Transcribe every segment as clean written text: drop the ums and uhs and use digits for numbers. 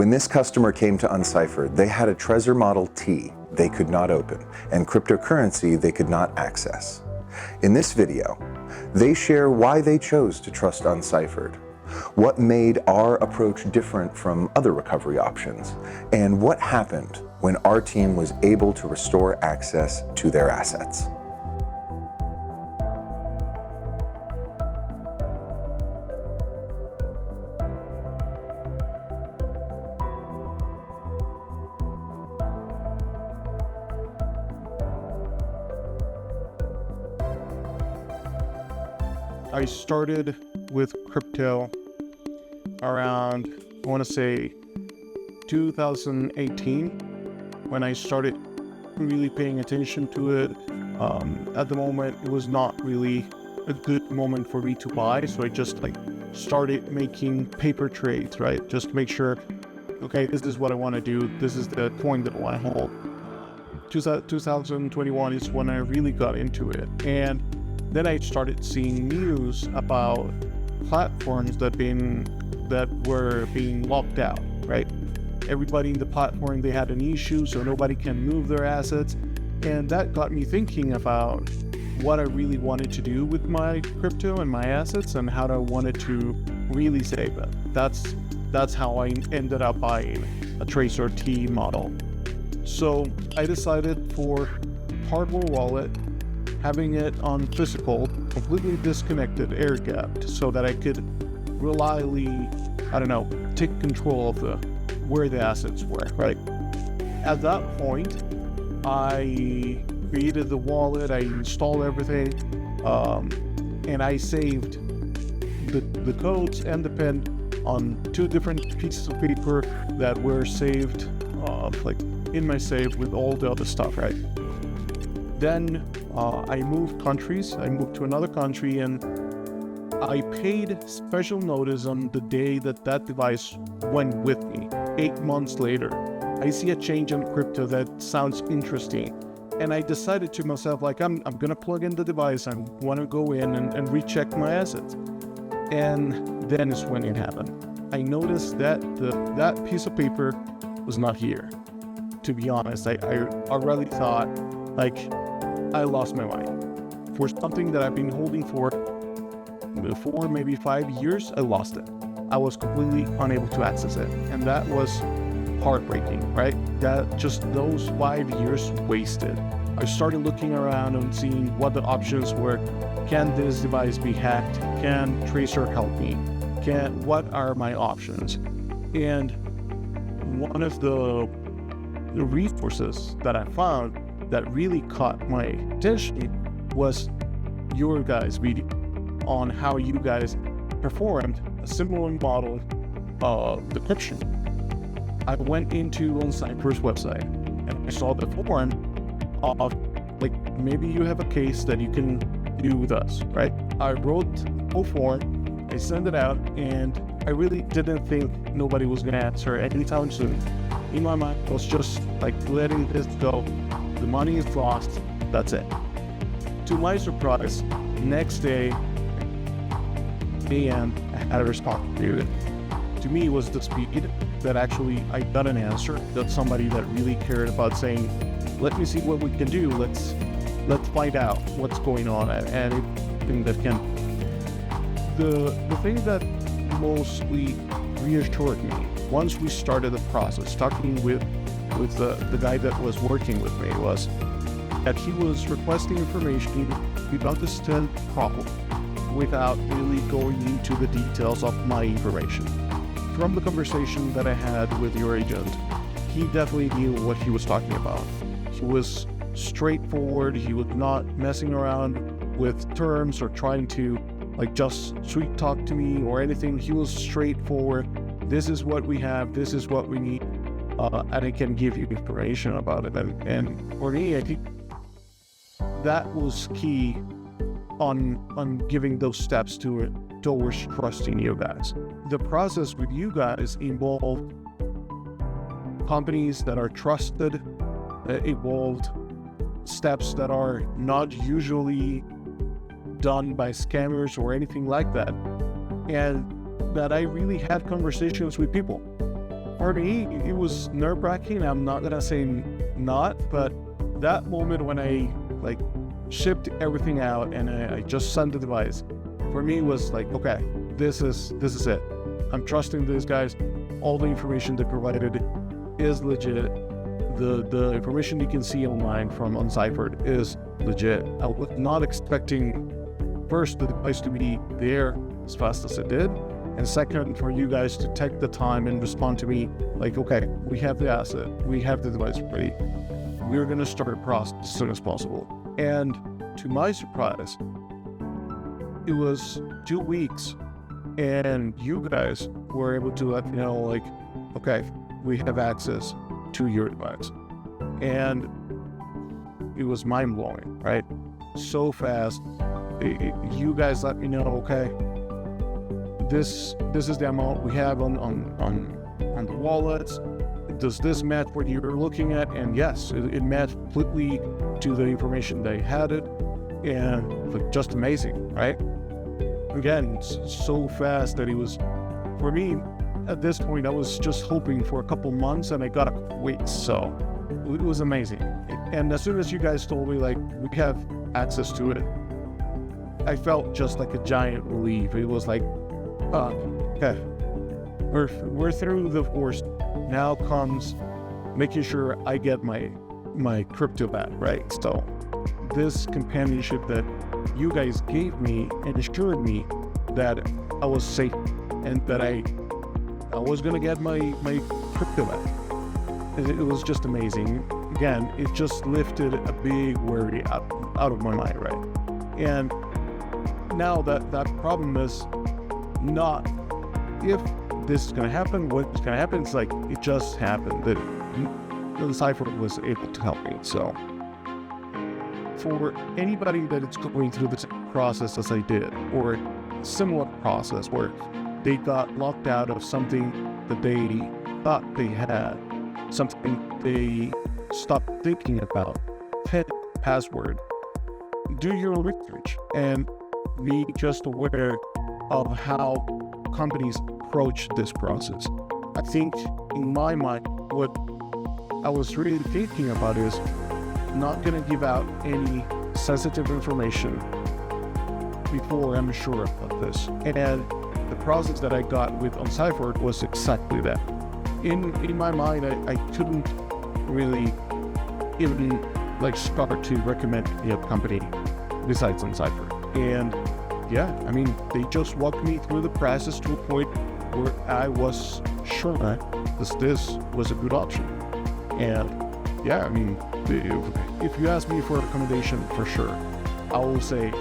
When this customer came to Unciphered, they had a Trezor Model T they could not open and cryptocurrency they could not access. In this video, they share why they chose to trust Unciphered, what made our approach different from other recovery options, and what happened when our team was able to restore access to their assets. I started with crypto around, I want to say 2018, when I started really paying attention to it. At the moment, it was not really a good moment for me to buy, so I just started making paper trades, right? Just to make sure, okay, this is what I want to do. This is the coin that I want to hold. 2021 is when I really got into it, and then I started seeing news about platforms that were being locked out, right? Everybody in the platform, they had an issue, so nobody can move their assets. And that got me thinking about what I really wanted to do with my crypto and my assets and how I wanted to really save it. That's how I ended up buying a Trezor T model. So I decided for hardware wallet, having it on physical, completely disconnected, air-gapped, so that I could reliably, take control of where the assets were, right? At that point, I created the wallet, I installed everything, and I saved the codes and the PIN on two different pieces of paper that were saved, in my save with all the other stuff, right? Then I moved countries. I moved to another country, and I paid special notice on the day that device went with me. 8 months later, I see a change in crypto that sounds interesting, and I decided to myself, I'm gonna plug in the device. I want to go in and recheck my assets. And then is when it happened. I noticed that that piece of paper was not here. To be honest, I already thought, I lost my mind. For something that I've been holding for maybe 5 years, I lost it. I was completely unable to access it. And that was heartbreaking, right? That just those 5 years wasted. I started looking around and seeing what the options were. Can this device be hacked? Can Trezor help me? What are my options? And one of the resources that I found that really caught my attention was your guys' video on how you guys performed a similar model of decryption. I went into Unciphered's website and I saw the form of maybe you have a case that you can do with us, right? I wrote a form, I sent it out, and I really didn't think nobody was gonna answer anytime soon. In my mind, I was just letting this go. The money is lost, that's it. To my surprise, next day, AM, I had a response period. To me, it was the speed that actually I got an answer, that somebody that really cared about saying, let me see what we can do, let's find out what's going on, and anything that can. The thing that mostly reassured me, once we started the process, talking with the guy that was working with me, was that he was requesting information to understand the problem without really going into the details of my information. From the conversation that I had with your agent, he definitely knew what he was talking about. He was straightforward. He was not messing around with terms or trying to just sweet talk to me or anything. He was straightforward. This is what we have. This is what we need. And I can give you information about it. And for me, I think that was key on giving those steps towards trusting you guys. The process with you guys involved companies that are trusted, involved steps that are not usually done by scammers or anything like that, and that I really had conversations with people. For me, it was nerve-wracking. I'm not gonna say not, but that moment when I like shipped everything out and I just sent the device, for me was like, okay, this is it. I'm trusting these guys. All the information they provided is legit. The information you can see online from Unciphered is legit. I was not expecting, first, the device to be there as fast as it did, and second, for you guys to take the time and respond to me like, okay, we have the asset, we have the device ready, we're gonna start a process as soon as possible. And to my surprise, it was 2 weeks, and you guys were able to let me know, like, okay, we have access to your device. And it was mind-blowing, right? So fast. You guys let me know, okay, this is the amount we have on the wallets. Does this match what you're looking at? And yes, it matched completely to the information they had it, and like, just amazing, right? Again, it's so fast that it was, for me, at this point, I was just hoping for a couple months, and I got a couple weeks, so it was amazing. And as soon as you guys told me, like, we have access to it, I felt just like a giant relief. It was like, okay, we're through the worst. Now comes making sure I get my crypto back, right? So this companionship that you guys gave me and assured me that I was safe and that I was gonna get my crypto back. It was just amazing. Again, it just lifted a big worry out of my mind, right? And now that problem is not if this is gonna happen, what's gonna happen. It's like, it just happened that Unciphered was able to help me. So for anybody that is going through the same process as I did, or similar process where they got locked out of something that they thought they had, something they stopped thinking about, password, do your research and be just aware of how companies approach this process. I think in my mind, what I was really thinking about is not going to give out any sensitive information before I'm sure about this. And the process that I got with Unciphered was exactly that. In my mind, I couldn't really even like start to recommend any other company besides Unciphered. And yeah, I mean, they just walked me through the process to a point where I was sure that this was a good option. And yeah, I mean, if you ask me for a recommendation, for sure, I will say,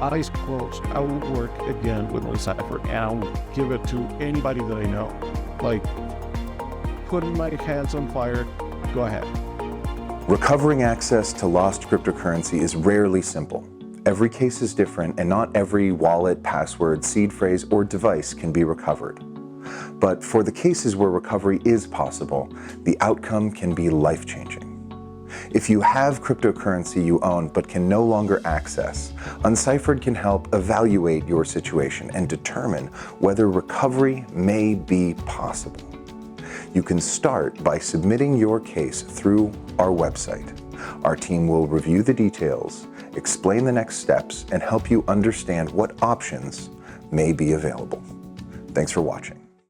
eyes closed, I will work again with Unciphered, and I will give it to anybody that I know. Like, putting my hands on fire, go ahead. Recovering access to lost cryptocurrency is rarely simple. Every case is different, and not every wallet, password, seed phrase, or device can be recovered. But for the cases where recovery is possible, the outcome can be life-changing. If you have cryptocurrency you own but can no longer access, Unciphered can help evaluate your situation and determine whether recovery may be possible. You can start by submitting your case through our website. Our team will review the details, explain the next steps, and help you understand what options may be available. Thanks for watching.